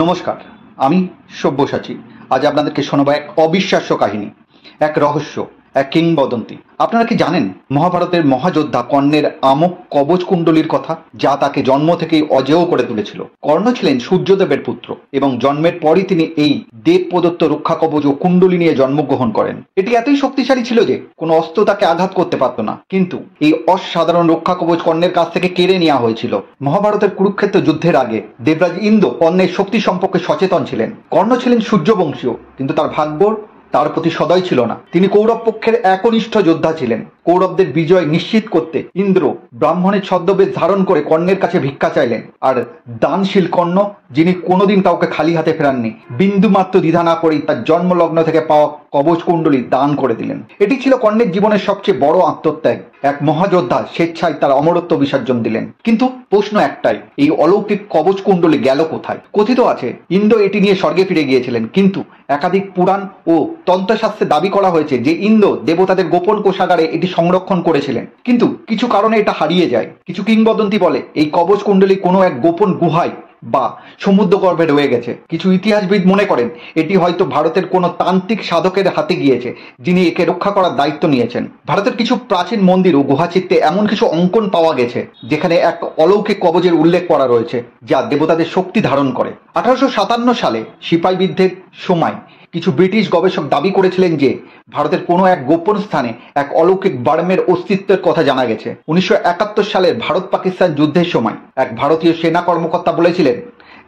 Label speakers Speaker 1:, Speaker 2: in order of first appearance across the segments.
Speaker 1: নমস্কার, আমি সব্যসাচী। আজ আপনাদেরকে শোনাবো এক অবিশ্বাস্য কাহিনী, এক রহস্য, এক কিংবদন্তি। আপনারা কি জানেন মহাভারতের মহাযোদ্ধা কর্ণের আমক কবচ কুণ্ডলীর কথা, যা তাকে জন্ম থেকেই অজেয় করে তুলেছিল? কর্ণ ছিলেন সূর্যদেবের পুত্র এবং জন্মের পরই তিনি এই দেব প্রদত্ত রক্ষা কবচ ও কুণ্ডলী নিয়ে জন্মগ্রহণ করেন। এটি এতই শক্তিশালী ছিল যে কোনো অস্ত্র তাকে আঘাত করতে পারত না। কিন্তু এই অসাধারণ রক্ষা কবচ কর্ণের কাছ থেকে কেড়ে নেওয়া হয়েছিল। মহাভারতের কুরুক্ষেত্র যুদ্ধের আগে দেবরাজ ইন্দ্র কর্ণের শক্তি সম্পর্কে সচেতন ছিলেন। কর্ণ ছিলেন সূর্যবংশীয়, কিন্তু তার ভাগ্য তার প্রতি সদয় ছিল না। তিনি কৌরব পক্ষের একনিষ্ঠ যোদ্ধা ছিলেন। কৌরবদের বিজয় নিশ্চিত করতে ইন্দ্র ব্রাহ্মণের ছদ্মবেশ ধারণ করে কর্ণের কাছে ভিক্ষা চাইলেন। আর দানশীল কর্ণ, যিনি কোনোদিন কাউকে খালি হাতে ফেরাননি, বিন্দুমাত্র দ্বিধা না করেই তার জন্মলগ্ন থেকে পাওয়া কবচ কুণ্ডলী দান করে দিলেন। এটি ছিল কর্ণের জীবনের সবচেয়ে বড় আত্মত্যাগ। এক মহাযোদ্ধা স্বেচ্ছায় তার অমরত্ব বিসর্জন দিলেন। কিন্তু প্রশ্ন একটাই, এই অলৌকিক কবচ কুণ্ডলী গেল কোথায়? কথিত আছে ইন্দ্র এটি নিয়ে স্বর্গে ফিরে গিয়েছিলেন, কিন্তু একাধিক পুরাণ ও তন্ত্রশাস্ত্রে দাবি করা হয়েছে যে ইন্দ্র দেবতাদের গোপন কোষাগারে এটি সংরক্ষণ করেছিলেন। কিন্তু কিছু কারণে এটা হারিয়ে যায়। কিছু কিংবদন্তি বলে এই কবচ কুণ্ডলী কোনো এক গোপন গুহায় বা সমুদ্রগর্ভে রয়ে গেছে। কিছু ইতিহাসবিদ মনে করেন এটি হয়তো ভারতের কোনো তান্ত্রিক সাধকের হাতে গিয়েছে, যিনি একে রক্ষা করার দায়িত্ব নিয়েছেন। ভারতের কিছু প্রাচীন মন্দির ও গুহাচিত্রে এমন কিছু অঙ্কন পাওয়া গেছে যেখানে এক অলৌকিক কবচের উল্লেখ করা রয়েছে, যা দেবতাদের শক্তি ধারণ করে। 1857 সালে সিপাই বিদ্রোহের সময় কিছু ব্রিটিশ গবেষক দাবি করেছিলেন যে ভারতের কোনো এক গোপন স্থানে এক অলৌকিক বার্মের অস্তিত্বের কথা জানা গেছে। 1971 সালের ভারত পাকিস্তান যুদ্ধের সময় এক ভারতীয় সেনা কর্মকর্তা বলেছিলেন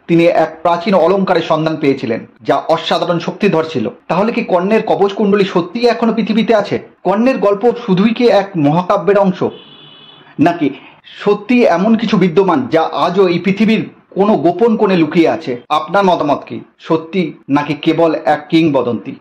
Speaker 1: তিনি এক প্রাচীন অলঙ্কারের সন্ধান পেয়েছিলেন, যা অসাধারণ শক্তিধর ছিল। তাহলে কি কর্ণের কবচ কুণ্ডলী সত্যিই এখনো পৃথিবীতে আছে? কর্ণের গল্প শুধুই কি এক মহাকাব্যের অংশ, নাকি সত্যি এমন কিছু বিদ্যমান যা আজও এই পৃথিবীর কোনো গোপন কোণে লুকিয়ে আছে? আপনার মতামত কি? সত্যি নাকি কেবল এক কিংবদন্তি?